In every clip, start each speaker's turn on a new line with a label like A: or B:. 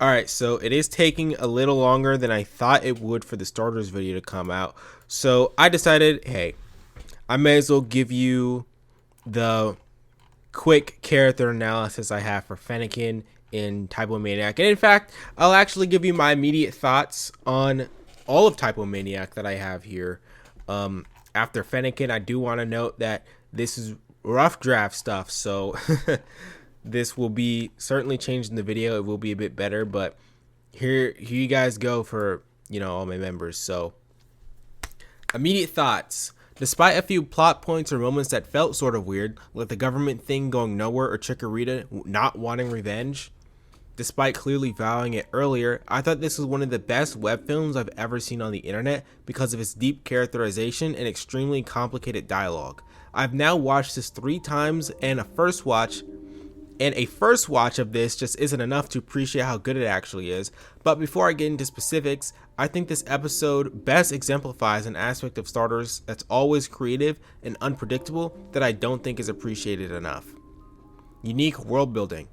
A: Alright, so it is taking a little longer than I thought it would for the starters video to come out. So I decided, hey, I may as well give you the quick character analysis I have for Fennekin in Typomaniac. And in fact, I'll actually give you my immediate thoughts on all of Typomaniac that I have here. After Fennekin, I do want to note that this is rough draft stuff, so this will be certainly changed in the video. It will be a bit better, but here you guys go for, all my members. So immediate thoughts. Despite a few plot points or moments that felt sort of weird, like the government thing going nowhere or Chikorita not wanting revenge, despite clearly vowing it earlier, I thought this was one of the best web films I've ever seen on the internet because of its deep characterization and extremely complicated dialogue. I've now watched this 3 times, and a first watch of this just isn't enough to appreciate how good it actually is. But before I get into specifics, I think this episode best exemplifies an aspect of starters that's always creative and unpredictable that I don't think is appreciated enough. Unique world building.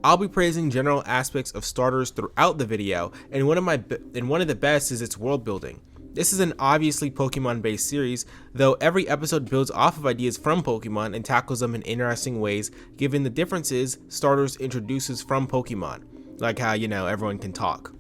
A: I'll be praising general aspects of starters throughout the video, and one of the best is its world building. This is an obviously Pokemon based series, though every episode builds off of ideas from Pokemon and tackles them in interesting ways given the differences starters introduces from Pokemon, like how, everyone can talk.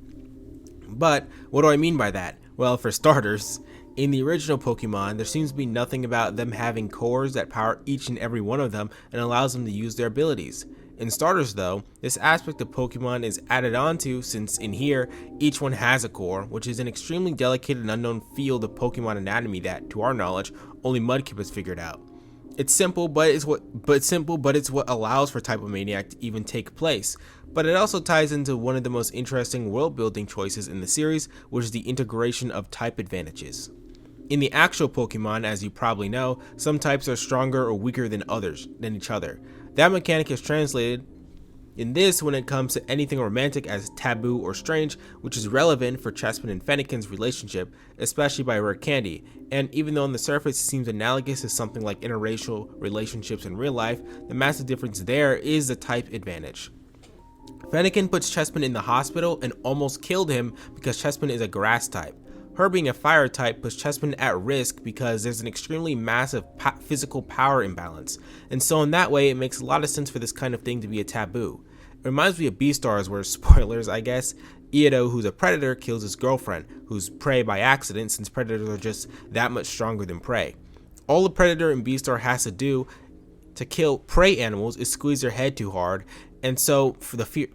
A: But what do I mean by that? Well, for starters, in the original Pokemon, there seems to be nothing about them having cores that power each and every one of them and allows them to use their abilities. In starters though, this aspect of Pokemon is added onto since in here, each one has a core, which is an extremely delicate and unknown field of Pokemon anatomy that, to our knowledge, only Mudkip has figured out. It's simple, but it's what allows for Typomaniac to even take place. But it also ties into one of the most interesting world building choices in the series, which is the integration of type advantages. In the actual Pokemon, as you probably know, some types are stronger or weaker than each other. That mechanic is translated in this when it comes to anything romantic as taboo or strange, which is relevant for Chespin and Fennekin's relationship, especially by Rare Candy. And even though on the surface it seems analogous to something like interracial relationships in real life, the massive difference there is the type advantage. Fennekin puts Chespin in the hospital and almost killed him because Chespin is a grass type. Her being a fire type puts Chespin at risk because there's an extremely massive physical power imbalance, and so in that way it makes a lot of sense for this kind of thing to be a taboo. It reminds me of Beastars where, spoilers I guess, Edo, who's a predator, kills his girlfriend, who's prey by accident since predators are just that much stronger than prey. All the predator in Beastar has to do to kill prey animals is squeeze their head too hard, and so the fear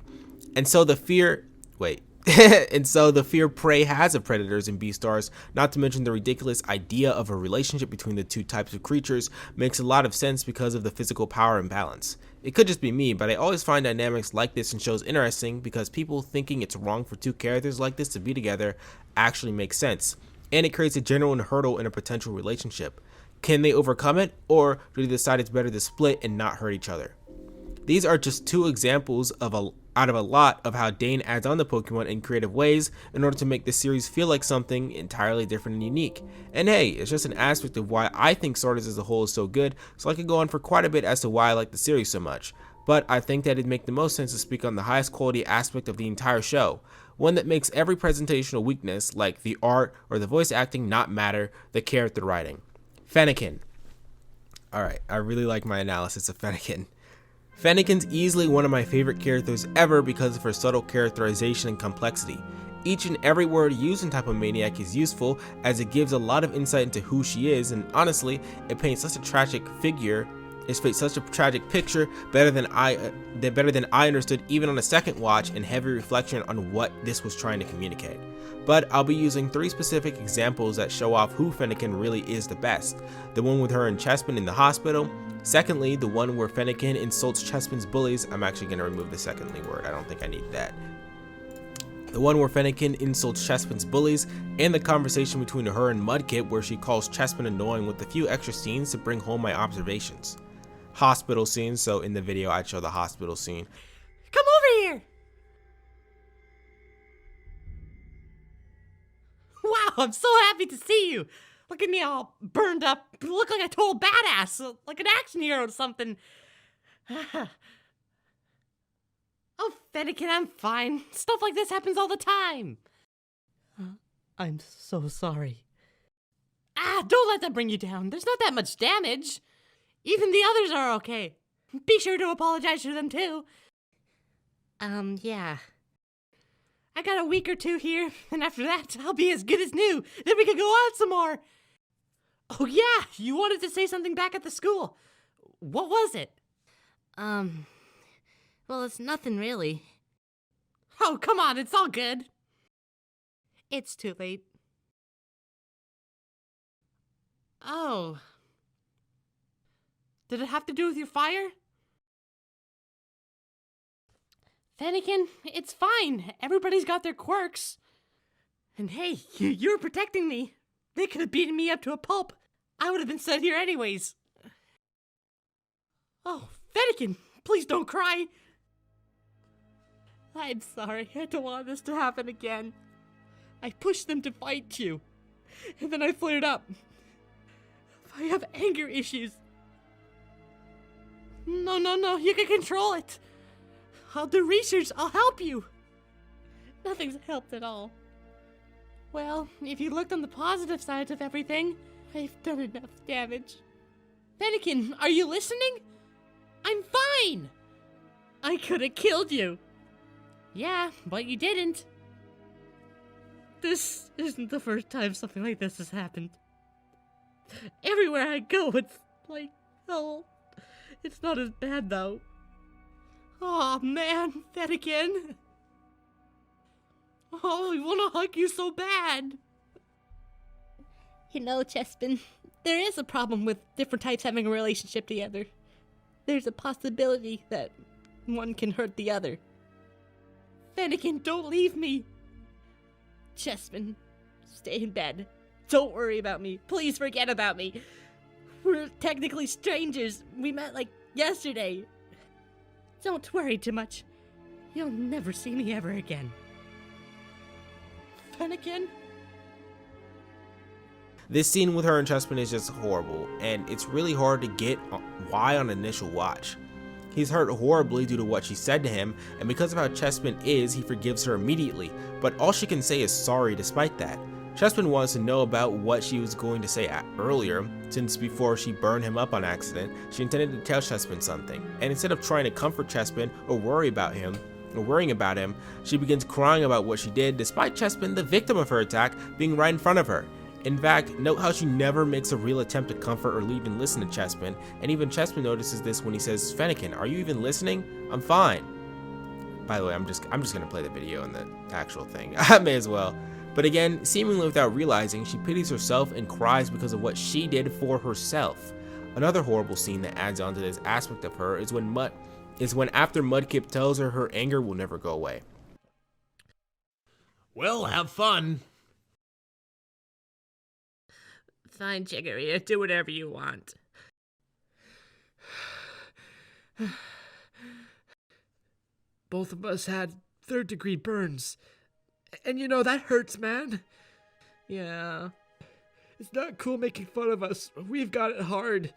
A: prey has of predators in Beastars, not to mention the ridiculous idea of a relationship between the two types of creatures, makes a lot of sense because of the physical power imbalance. It could just be me, but I always find dynamics like this in shows interesting because people thinking it's wrong for two characters like this to be together actually makes sense, and it creates a genuine hurdle in a potential relationship. Can they overcome it, or do they decide it's better to split and not hurt each other? These are just 2 examples out of a lot of how Dane adds on the Pokemon in creative ways in order to make this series feel like something entirely different and unique. And hey, it's just an aspect of why I think Starters as a whole is so good, so I could go on for quite a bit as to why I like the series so much. But I think that it'd make the most sense to speak on the highest quality aspect of the entire show, one that makes every presentational weakness, like the art or the voice acting, not matter, the character writing. Fennekin. Alright, I really like my analysis of Fennekin. Fennekin's easily one of my favorite characters ever because of her subtle characterization and complexity. Each and every word used in Typomaniac is useful as it gives a lot of insight into who she is, and honestly, it paints such a tragic picture better than I understood even on a second watch and heavy reflection on what this was trying to communicate. But I'll be using 3 specific examples that show off who Fennekin really is the best. The one with her and Chespin in the hospital. Secondly, the one where Fennekin insults Chespin's bullies. I'm actually going to remove the secondly word. I don't think I need that. The one where Fennekin insults Chespin's bullies, and the conversation between her and Mudkip where she calls Chespin annoying with a few extra scenes to bring home my observations. Hospital scene, so in the video I'd show the hospital scene.
B: Come over here! Wow, I'm so happy to see you! Look at me all burned up, look like a total badass, like an action hero or something. Oh, Fennekin, I'm fine. Stuff like this happens all the time. I'm so sorry. Don't let that bring you down. There's not that much damage. Even the others are okay. Be sure to apologize to them too. Yeah. I got a week or two here, and after that, I'll be as good as new. Then we can go out some more. Oh yeah, you wanted to say something back at the school. What was it?
C: Well, it's nothing really.
B: Oh, come on, it's all good.
C: It's too late.
B: Oh. Did it have to do with your fire? Fennekin, it's fine. Everybody's got their quirks. And hey, you were protecting me. They could have beaten me up to a pulp. I would have been sent here anyways. Oh, Fennekin, please don't cry. I'm sorry. I don't want this to happen again. I pushed them to fight you. And then I flared up. I have anger issues. No, you can control it. I'll do research. I'll help you. Nothing's helped at all. Well, if you looked on the positive side of everything, I've done enough damage. Fennekin, are you listening? I'm fine. I could have killed you. Yeah, but you didn't. This isn't the first time something like this has happened. Everywhere I go, it's like, oh, it's not as bad though. Oh man, Fennekin. Oh, I want to hug you so bad.
C: You know, Chespin, there is a problem with different types having a relationship together. There's a possibility that one can hurt the other.
B: Fennekin, don't leave me.
C: Chespin, stay in bed. Don't worry about me. Please forget about me. We're technically strangers. We met like yesterday. Don't worry too much. You'll never see me ever again.
B: Fennekin?
A: This scene with her and Chespin is just horrible, and it's really hard to get why on initial watch. He's hurt horribly due to what she said to him, and because of how Chespin is, he forgives her immediately, but all she can say is sorry despite that. Chespin wants to know about what she was going to say earlier, since before she burned him up on accident, she intended to tell Chespin something, and instead of trying to comfort Chespin or worrying about him, she begins crying about what she did, despite Chespin, the victim of her attack, being right in front of her. In fact, note how she never makes a real attempt to comfort or even listen to Chespin, and even Chespin notices this when he says, "Fennekin, are you even listening? I'm fine." By the way, I'm just gonna play the video and the actual thing. I may as well. But again, seemingly without realizing, she pities herself and cries because of what she did for herself. Another horrible scene that adds on to this aspect of her is when after Mudkip tells her her anger will never go away.
D: Well, have fun.
B: Fine, Chikorita, do whatever you want.
D: Both of us had third-degree burns. And you know, that hurts, man.
B: Yeah.
D: It's not cool making fun of us. We've got it hard.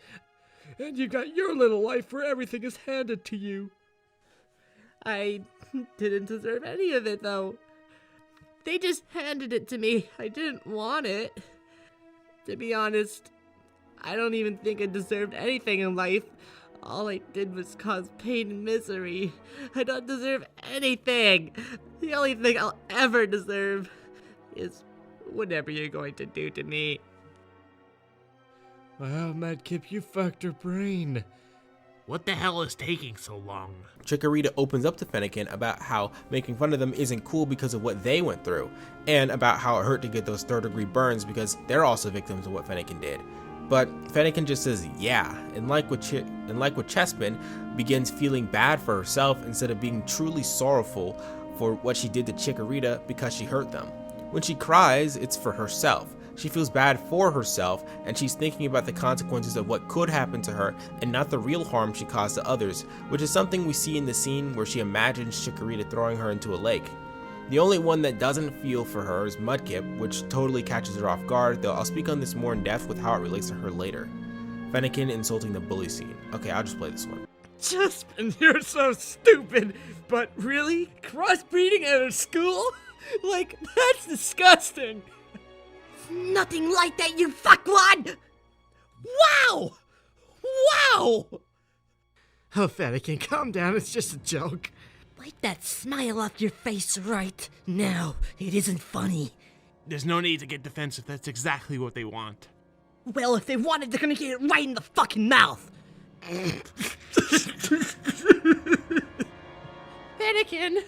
D: And you got your little life where everything is handed to you.
B: I didn't deserve any of it, though. They just handed it to me. I didn't want it. To be honest, I don't even think I deserved anything in life. All I did was cause pain and misery. I don't deserve anything. The only thing I'll ever deserve is whatever you're going to do to me.
D: Wow, Mudkip, you fucked her brain.
E: What the hell is taking so long?
A: Chikorita opens up to Fennekin about how making fun of them isn't cool because of what they went through, and about how it hurt to get those third-degree burns because they're also victims of what Fennekin did. But Fennekin just says yeah, and like with Chespin, begins feeling bad for herself instead of being truly sorrowful for what she did to Chikorita because she hurt them. When she cries, it's for herself. She feels bad for herself, and she's thinking about the consequences of what could happen to her and not the real harm she caused to others, which is something we see in the scene where she imagines Chikorita throwing her into a lake. The only one that doesn't feel for her is Mudkip, which totally catches her off guard, though I'll speak on this more in depth with how it relates to her later. Fennekin insulting the bully scene. Okay, I'll just play this one.
D: Chespin, you're so stupid. But really? Crossbreeding at a school? Like, that's disgusting.
C: Nothing like that, you fuckwad!
D: Wow! Wow! Oh, Fennekin, calm down. It's just a joke.
C: Wipe that smile off your face right now. It isn't funny.
E: There's no need to get defensive. That's exactly what they want.
C: Well, if they want it, they're gonna get it right in the fucking mouth.
B: Anakin,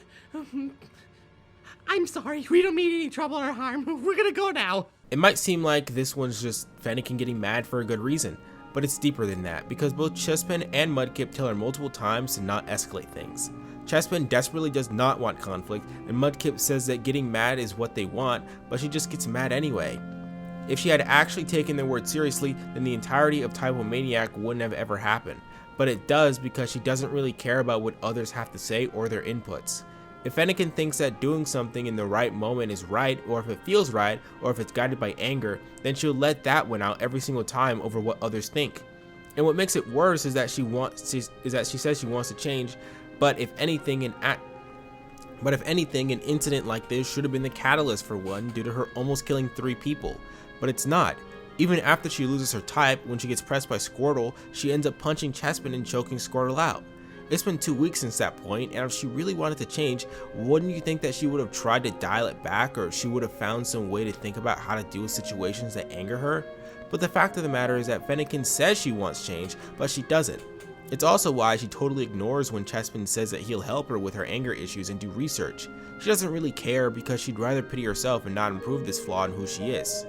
B: I'm sorry. We don't mean any trouble or harm. We're gonna go now.
A: It might seem like this one's just Fennekin getting mad for a good reason, but it's deeper than that, because both Chespin and Mudkip tell her multiple times to not escalate things. Chespin desperately does not want conflict, and Mudkip says that getting mad is what they want, but she just gets mad anyway. If she had actually taken their word seriously, then the entirety of Typomaniac wouldn't have ever happened, but it does because she doesn't really care about what others have to say or their inputs. If Fennekin thinks that doing something in the right moment is right, or if it feels right, or if it's guided by anger, then she'll let that win out every single time over what others think. And what makes it worse is that she says she wants to change, but if anything, an incident like this should have been the catalyst for one due to her almost killing 3 people. But it's not. Even after she loses her type, when she gets pressed by Squirtle, she ends up punching Chespin and choking Squirtle out. It's been 2 weeks since that point, and if she really wanted to change, wouldn't you think that she would have tried to dial it back, or she would have found some way to think about how to deal with situations that anger her? But the fact of the matter is that Fennekin says she wants change, but she doesn't. It's also why she totally ignores when Chespin says that he'll help her with her anger issues and do research. She doesn't really care because she'd rather pity herself and not improve this flaw in who she is.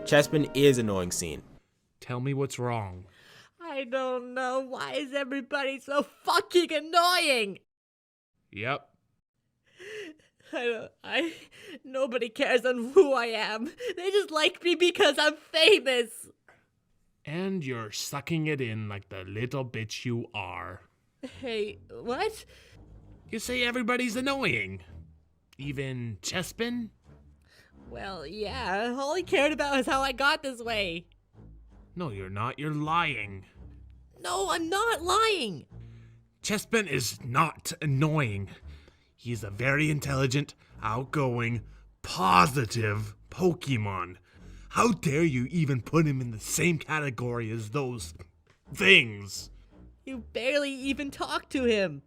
A: Chespin is annoying scene.
E: Tell me what's wrong.
B: I don't know. Why is everybody so fucking annoying?
E: Yep.
B: Nobody cares on who I am. They just like me because I'm famous.
E: And you're sucking it in like the little bitch you are.
B: Hey, what?
E: You say everybody's annoying. Even Chespin?
B: Well, yeah, all he cared about is how I got this way.
E: No, you're not. You're lying.
B: No, I'm not lying.
E: Chespin is not annoying. He's a very intelligent, outgoing, positive Pokemon. How dare you even put him in the same category as those things?
B: You barely even talk to him.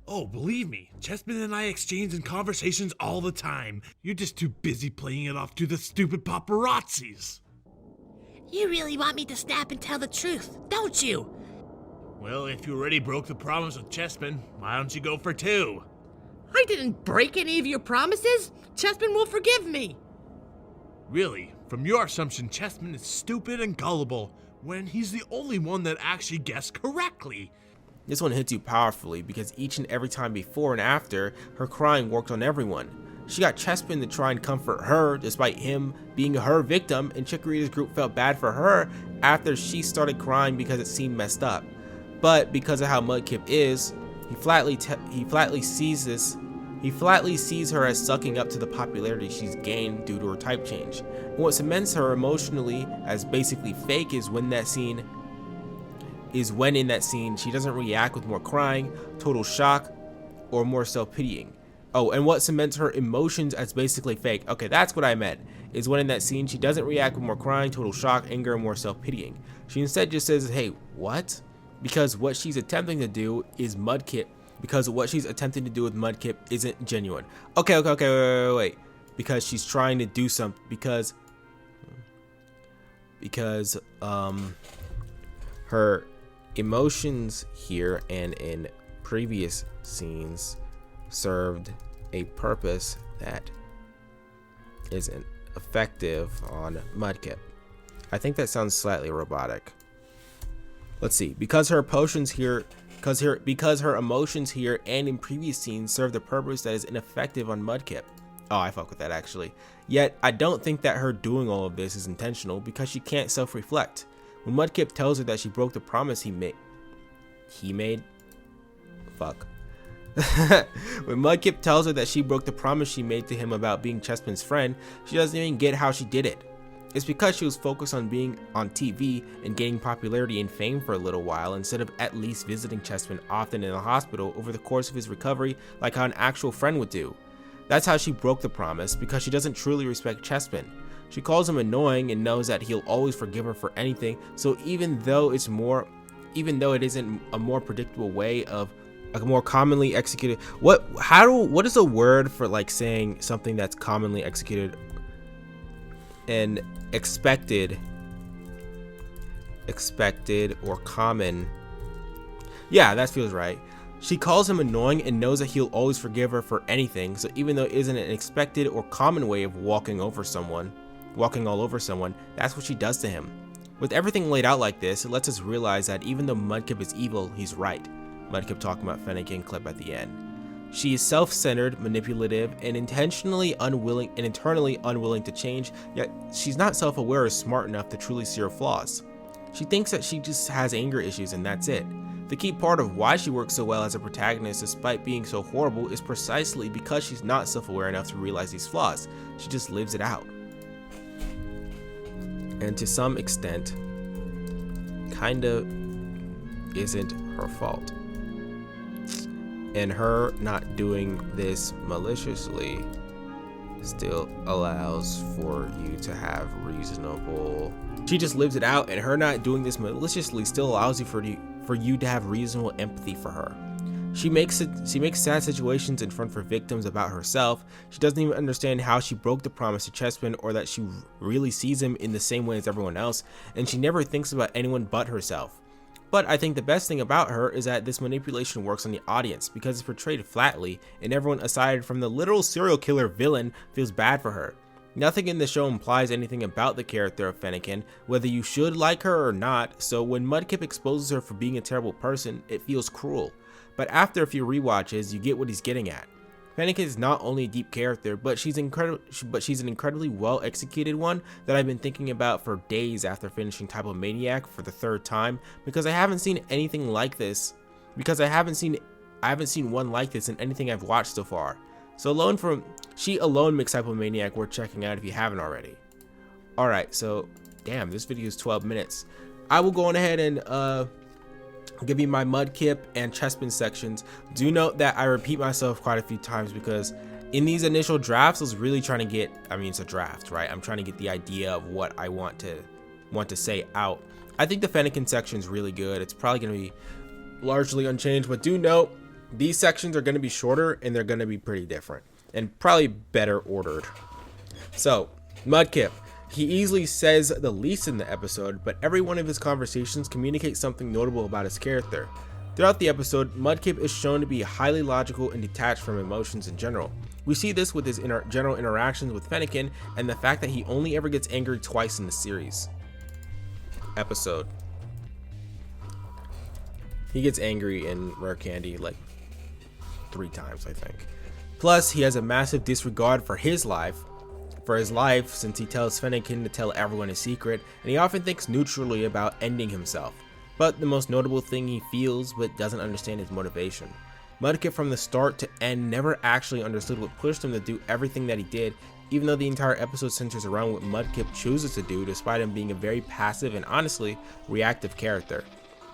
E: Oh, believe me, Chespin and I exchange in conversations all the time. You're just too busy playing it off to the stupid paparazzis.
C: You really want me to snap and tell the truth, don't you?
E: Well, if you already broke the promise with Chespin, why don't you go for 2?
B: I didn't break any of your promises. Chespin will forgive me.
E: Really? From your assumption, Chespin is stupid and gullible, when he's the only one that actually guessed correctly.
A: This one hits you powerfully because each and every time before and after, her crying worked on everyone. She got Chespin to try and comfort her despite him being her victim, and Chikorita's group felt bad for her after she started crying because it seemed messed up. But because of how Mudkip is, he flatly sees her as sucking up to the popularity she's gained due to her type change. And what cements her emotionally as basically fake is when in that scene she doesn't react with more crying, total shock, or more self-pitying. Oh, and what cements her emotions as basically fake, okay, that's what I meant, is when in that scene she doesn't react with more crying, total shock, anger, and more self-pitying. She instead just says, hey, what? Because what she's attempting to do is Mudkip, because what she's attempting to do with Mudkip isn't genuine. Okay, wait. Because she's trying to do something, because her emotions here and in previous scenes served a purpose that isn't effective on Mudkip. I think that sounds slightly robotic. Let's see. Because her emotions here and in previous scenes served a purpose that is ineffective on Mudkip. Oh, I fuck with that actually. Yet I don't think that her doing all of this is intentional because she can't self-reflect. When Mudkip tells her that she broke the promise When Mudkip tells her that she broke the promise she made to him about being Chespin's friend, she doesn't even get how she did it. It's because she was focused on being on TV and gaining popularity and fame for a little while instead of at least visiting Chessman often in the hospital over the course of his recovery like how an actual friend would do. That's how she broke the promise, because she doesn't truly respect Chessman. She calls him annoying and knows that he'll always forgive her for anything, so even though it isn't a more predictable way of a more commonly executed, what is a word for like saying something that's commonly executed and expected or common? Yeah, that feels right. She calls him annoying and knows that he'll always forgive her for anything, so even though it isn't an expected or common way of walking all over someone, that's what she does to him. With everything laid out like this, it lets us realize that even though Mudkip is evil, he's right. Mudkip talking about Fennekin clip at the end. She is self-centered, manipulative, and internally unwilling to change, yet she's not self-aware or smart enough to truly see her flaws. She thinks that she just has anger issues and that's it. The key part of why she works so well as a protagonist despite being so horrible is precisely because she's not self-aware enough to realize these flaws. She just lives it out. And to some extent, kinda isn't her fault. And her not doing this maliciously still allows for you to have reasonable. She just lives it out, and her not doing this maliciously still allows you for you to have reasonable empathy for her. She makes sad situations in front of her victims about herself. She doesn't even understand how she broke the promise to Chessman, or that she really sees him in the same way as everyone else, and she never thinks about anyone but herself. But I think the best thing about her is that this manipulation works on the audience because it's portrayed flatly, and everyone aside from the literal serial killer villain feels bad for her. Nothing in the show implies anything about the character of Fennekin, whether you should like her or not, so when Mudkip exposes her for being a terrible person, it feels cruel. But after a few rewatches, you get what he's getting at. Fennekin is not only a deep character, but she's an incredibly well executed one that I've been thinking about for days after finishing Typomaniac for the third time, because I haven't seen anything like this. I haven't seen one like this in anything I've watched so far. So she alone makes Typomaniac worth checking out if you haven't already. Alright, so damn, this video is 12 minutes. I will go on ahead and give you my Mudkip and Chessman sections. Do note that I repeat myself quite a few times because in these initial drafts I was really trying to get, it's a draft, right? I'm trying to get the idea of what I want to say out. I think the Fennekin section is really good. It's probably going to be largely unchanged, but do note these sections are going to be shorter and they're going to be pretty different and probably better ordered. So, Mudkip. He easily says the least in the episode, but every one of his conversations communicates something notable about his character. Throughout the episode, Mudkip is shown to be highly logical and detached from emotions in general. We see this with his general interactions with Fennekin and the fact that he only ever gets angry twice in the series. Episode. He gets angry in Rare Candy like 3 times, I think. Plus, he has a massive disregard for his life since he tells Fennekin to tell everyone his secret, and he often thinks neutrally about ending himself. But the most notable thing he feels but doesn't understand his motivation. Mudkip from the start to end never actually understood what pushed him to do everything that he did, even though the entire episode centers around what Mudkip chooses to do despite him being a very passive and honestly reactive character.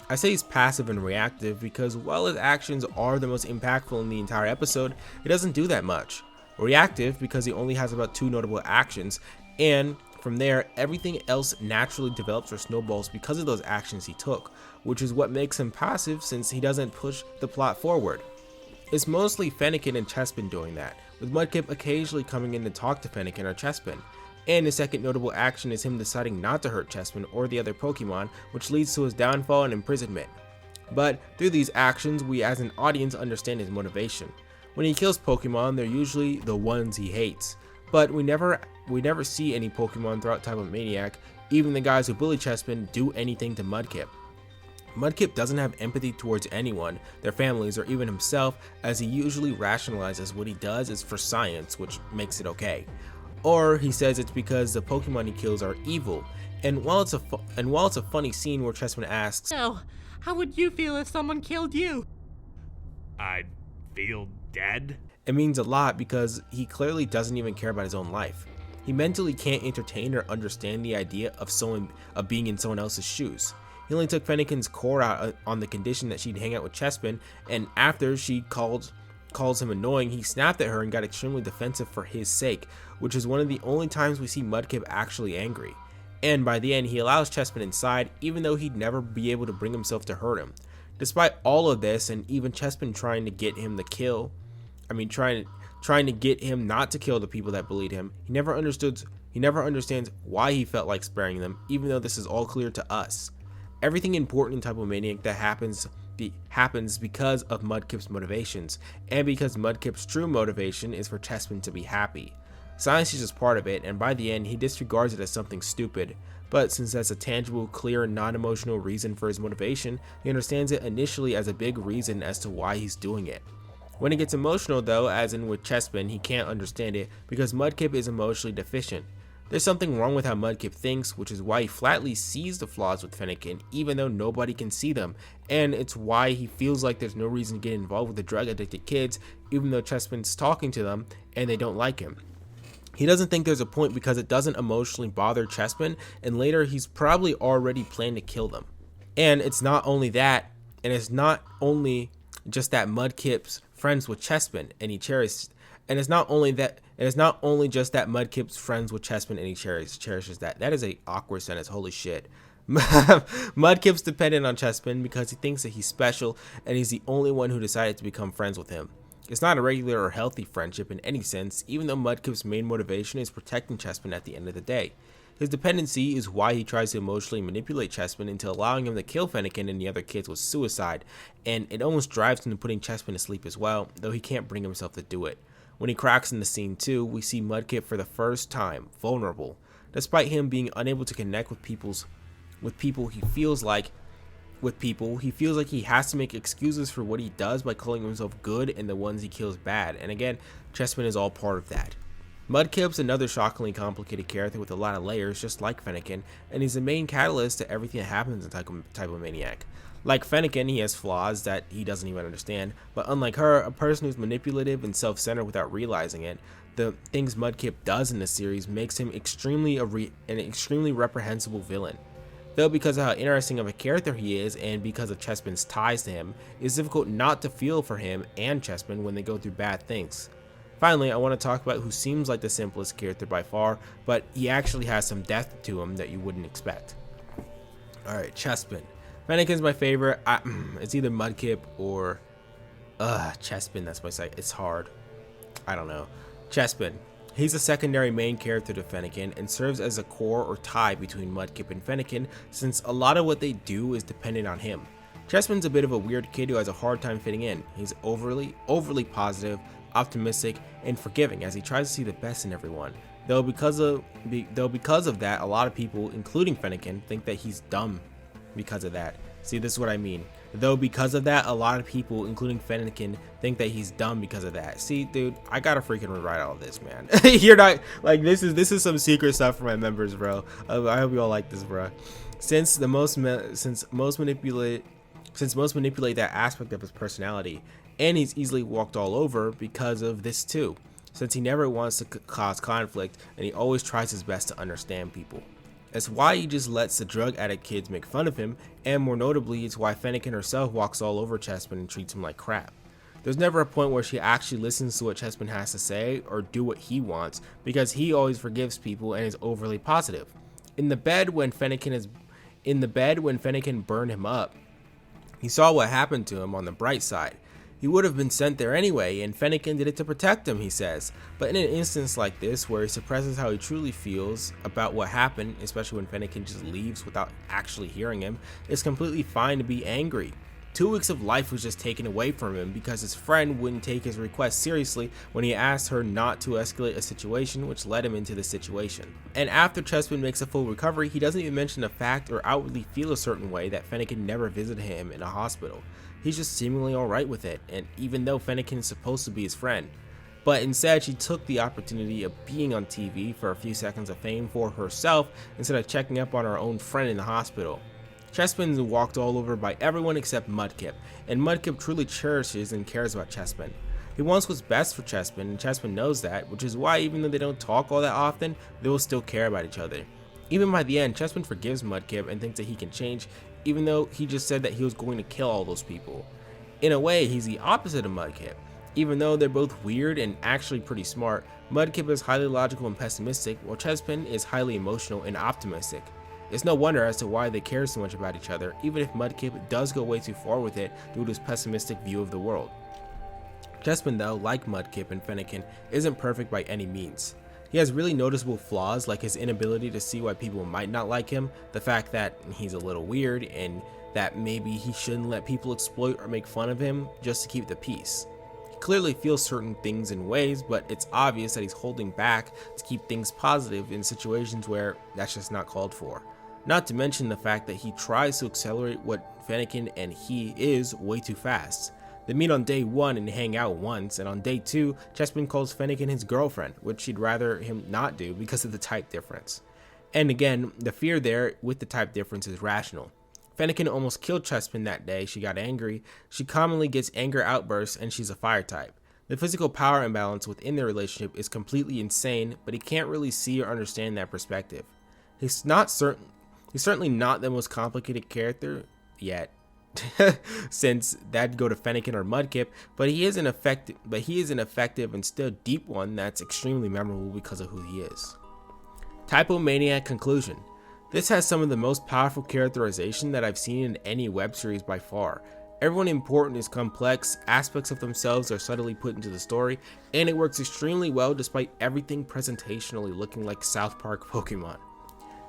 A: I say he's passive and reactive because while his actions are the most impactful in the entire episode, he doesn't do that much. Reactive because he only has about 2 notable actions, and from there everything else naturally develops or snowballs because of those actions he took, which is what makes him passive since he doesn't push the plot forward. It's mostly Fennekin and Chessman doing that, with Mudkip occasionally coming in to talk to Fennekin or Chessman, and his second notable action is him deciding not to hurt Chessman or the other Pokemon, which leads to his downfall and imprisonment. But through these actions, we as an audience understand his motivation. When he kills Pokemon, they're usually the ones he hates, but we never see any Pokemon throughout Typomaniac, even the guys who bully Chessman, do anything to Mudkip. Mudkip doesn't have empathy towards anyone, their families, or even himself, as he usually rationalizes what he does is for science, which makes it okay. Or he says it's because the Pokemon he kills are evil, and while it's a funny scene where Chessman asks,
C: So, how would you feel if someone killed you?
E: I'd feel dead.
A: it means a lot because he clearly doesn't even care about his own life. He mentally can't entertain or understand the idea of being in someone else's shoes. He only took Fennekin's core out on the condition that she'd hang out with Chespin, and after she calls him annoying, he snapped at her and got extremely defensive for his sake, which is one of the only times we see Mudkip actually angry. And by the end, he allows Chespin inside, even though he'd never be able to bring himself to hurt him. Despite all of this, and even Chespin trying to get him to kill, trying to get him not to kill the people that bullied him, he never understands why he felt like sparing them, even though this is all clear to us. Everything important in Typomaniac that happens because of Mudkip's motivations, and because Mudkip's true motivation is for Chespin to be happy. Science is just part of it, and by the end, he disregards it as something stupid. But since that's a tangible, clear, and non-emotional reason for his motivation, he understands it initially as a big reason as to why he's doing it. When it gets emotional though, as in with Chespin, he can't understand it because Mudkip is emotionally deficient. There's something wrong with how Mudkip thinks, which is why he flatly sees the flaws with Fennekin, even though nobody can see them, and it's why he feels like there's no reason to get involved with the drug-addicted kids, even though Chespin's talking to them and they don't like him. He doesn't think there's a point because it doesn't emotionally bother Chespin, and later he's probably already planned to kill them. And it's not only that, and it's not only just that Mudkip's friends with Chespin and he cherishes, and it's not only just that Mudkip's friends with Chespin and he cherishes that. That is a awkward sentence. Holy shit. Mudkip's dependent on Chespin because he thinks that he's special and he's the only one who decided to become friends with him. It's not a regular or healthy friendship in any sense, even though Mudkip's main motivation is protecting Chespin at the end of the day. His dependency is why he tries to emotionally manipulate Chespin into allowing him to kill Fennekin and the other kids with suicide, and it almost drives him to putting Chespin to sleep as well, though he can't bring himself to do it. When he cracks in the scene too, we see Mudkip for the first time vulnerable. Despite him being unable to connect with people, he feels like he has to make excuses for what he does by calling himself good and the ones he kills bad, and again, Chespin is all part of that. Mudkip's another shockingly complicated character with a lot of layers, just like Fennekin, and he's the main catalyst to everything that happens in Typomaniac. Like Fennekin, he has flaws that he doesn't even understand, but unlike her, a person who's manipulative and self-centered without realizing it, the things Mudkip does in this series makes him an extremely reprehensible villain. Though because of how interesting of a character he is, and because of Chespin's ties to him, it's difficult not to feel for him and Chespin when they go through bad things. Finally, I want to talk about who seems like the simplest character by far, but he actually has some depth to him that you wouldn't expect. Alright, Chespin. Fennekin's my favorite. It's either Mudkip or Chespin. That's my site. It's hard. I don't know. Chespin. He's a secondary main character to Fennekin and serves as a core or tie between Mudkip and Fennekin, since a lot of what they do is dependent on him. Chespin's a bit of a weird kid who has a hard time fitting in. He's overly positive, optimistic, and forgiving as he tries to see the best in everyone. Though because of that, a lot of people, including Fennekin, think that he's dumb because of that. See, this is what I mean. Though because of that, a lot of people, including Fennekin, think that he's dumb because of that. See, dude, I gotta freaking rewrite all this, man. You're not like this is some secret stuff for my members, bro. I hope you all like this, bro. Since most manipulate that aspect of his personality, and he's easily walked all over because of this too. Since he never wants to cause conflict, and he always tries his best to understand people. That's why he just lets the drug addict kids make fun of him, and more notably, it's why Fennekin herself walks all over Chespin and treats him like crap. There's never a point where she actually listens to what Chespin has to say or do what he wants, because he always forgives people and is overly positive. In the bed when Fennekin burned him up, he saw what happened to him on the bright side. He would have been sent there anyway, and Fennekin did it to protect him, he says. But in an instance like this, where he suppresses how he truly feels about what happened, especially when Fennekin just leaves without actually hearing him, it's completely fine to be angry. 2 weeks of life was just taken away from him because his friend wouldn't take his request seriously when he asked her not to escalate a situation, which led him into this situation. And after Chespin makes a full recovery, he doesn't even mention the fact or outwardly feel a certain way that Fennekin never visited him in a hospital. He's just seemingly alright with it, and even though Fennekin is supposed to be his friend. But instead, she took the opportunity of being on TV for a few seconds of fame for herself instead of checking up on her own friend in the hospital. Chespin's walked all over by everyone except Mudkip, and Mudkip truly cherishes and cares about Chespin. He wants what's best for Chespin, and Chespin knows that, which is why even though they don't talk all that often, they will still care about each other. Even by the end, Chespin forgives Mudkip and thinks that he can change, even though he just said that he was going to kill all those people. In a way, he's the opposite of Mudkip. Even though they're both weird and actually pretty smart, Mudkip is highly logical and pessimistic, while Chespin is highly emotional and optimistic. It's no wonder as to why they care so much about each other, even if Mudkip does go way too far with it due to his pessimistic view of the world. Chespin, though, like Mudkip and Fennekin, isn't perfect by any means. He has really noticeable flaws, like his inability to see why people might not like him, the fact that he's a little weird, and that maybe he shouldn't let people exploit or make fun of him just to keep the peace. He clearly feels certain things in ways, but it's obvious that he's holding back to keep things positive in situations where that's just not called for. Not to mention the fact that he tries to accelerate what Fennekin and he is way too fast. They meet on day 1 and hang out once, and on day 2, Chespin calls Fennekin his girlfriend, which she'd rather him not do because of the type difference. And again, the fear there with the type difference is rational. Fennekin almost killed Chespin that day. She got angry. She commonly gets anger outbursts, and she's a fire type. The physical power imbalance within their relationship is completely insane, but he can't really see or understand that perspective. He's certainly not the most complicated character yet. Since that'd go to Fennekin or Mudkip, but he is an effective and still deep one that's extremely memorable because of who he is. Typomaniac conclusion. This has some of the most powerful characterization that I've seen in any web series by far. Everyone important is complex, aspects of themselves are subtly put into the story, and it works extremely well despite everything presentationally looking like South Park Pokemon.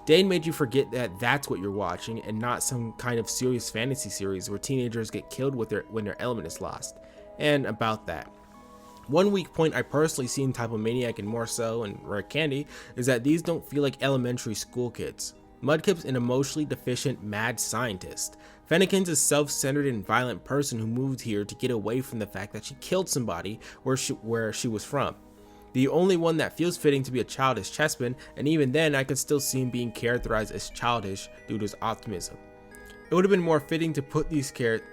A: Dane made you forget that that's what you're watching and not some kind of serious fantasy series where teenagers get killed when their element is lost. And about that. One weak point I personally see in Typomaniac and more so in Rare Candy is that these don't feel like elementary school kids. Mudkip's an emotionally deficient mad scientist. Fennekin's a self-centered and violent person who moved here to get away from the fact that she killed somebody where she was from. The only one that feels fitting to be a child is Chespin, and even then I could still see him being characterized as childish due to his optimism. It would have been more fitting if these characters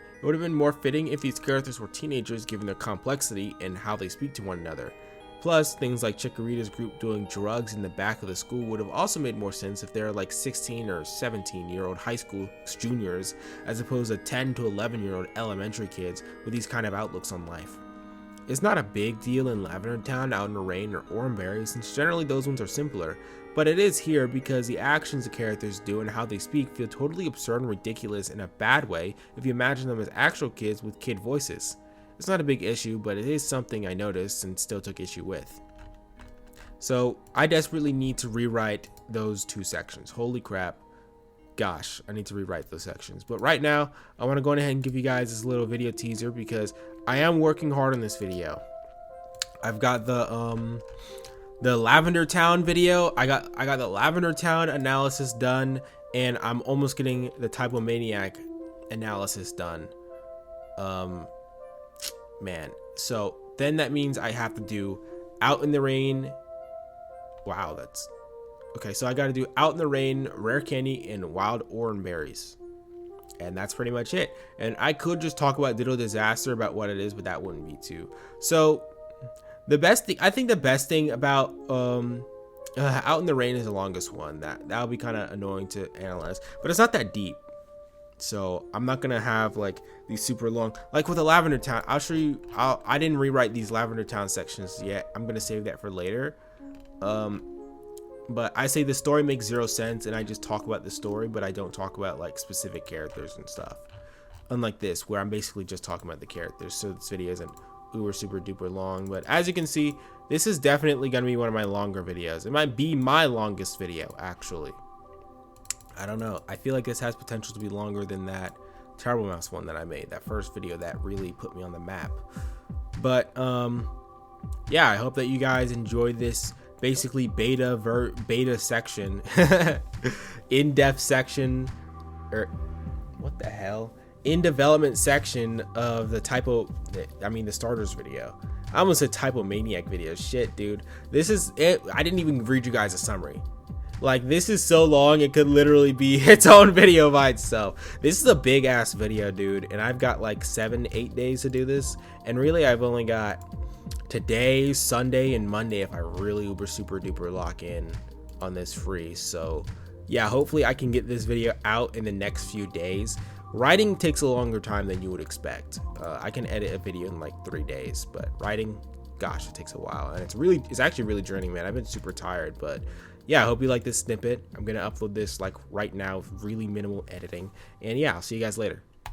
A: were teenagers given their complexity and how they speak to one another. Plus, things like Chikorita's group doing drugs in the back of the school would have also made more sense if they're like 16 or 17-year-old high school juniors as opposed to 10 to 11-year-old elementary kids with these kind of outlooks on life. It's not a big deal in Lavender Town, Out in the Rain, or Oranberry, since generally those ones are simpler, but it is here because the actions the characters do and how they speak feel totally absurd and ridiculous in a bad way if you imagine them as actual kids with kid voices. It's not a big issue, but it is something I noticed and still took issue with. So I desperately need to rewrite those 2 sections. Holy crap. Gosh, I need to rewrite those sections. But right now, I want to go ahead and give you guys this little video teaser because I am working hard on this video. I've got the Lavender Town video. I got the Lavender Town analysis done, and I'm almost getting the Typomaniac analysis done. Man, so then that means I have to do Out in the Rain. Wow, that's okay. So I got to do Out in the Rain, Rare Candy, and Wild Oranberries. And that's pretty much it. And I could just talk about Ditto Disaster about what it is, but that wouldn't be too. So I think the best thing about Out in the Rain is the longest one. That'll be kind of annoying to analyze, but it's not that deep. So I'm not gonna have like these super long, like with the Lavender Town. I'll show you. I didn't rewrite these Lavender Town sections yet. I'm gonna save that for later. But I say the story makes 0 sense, and I just talk about the story, but I don't talk about like specific characters and stuff. Unlike this, where I'm basically just talking about the characters. So this video isn't super duper long, but as you can see, this is definitely gonna be one of my longer videos. It might be my longest video, actually. I don't know. I feel like this has potential to be longer than that Terrible Mouse one that I made, that first video that really put me on the map. But yeah, I hope that you guys enjoyed this basically beta section, in-depth section, or what the hell, in development section of the the starters video. I almost said Typomaniac video. Shit, dude. This is it. I didn't even read you guys a summary. Like, this is so long, it could literally be its own video by itself. This is a big ass video, dude, and I've got like 7-8 days to do this, and really I've only got today, Sunday, and Monday if I really uber super duper lock in on this free. So yeah, hopefully I can get this video out in the next few days. Writing takes a longer time than you would expect. I can edit a video in like 3 days, but writing, gosh, it takes a while, and it's actually really draining, man. I've been super tired, but yeah, I hope you like this snippet. I'm gonna upload this like right now with really minimal editing, and yeah, I'll see you guys later.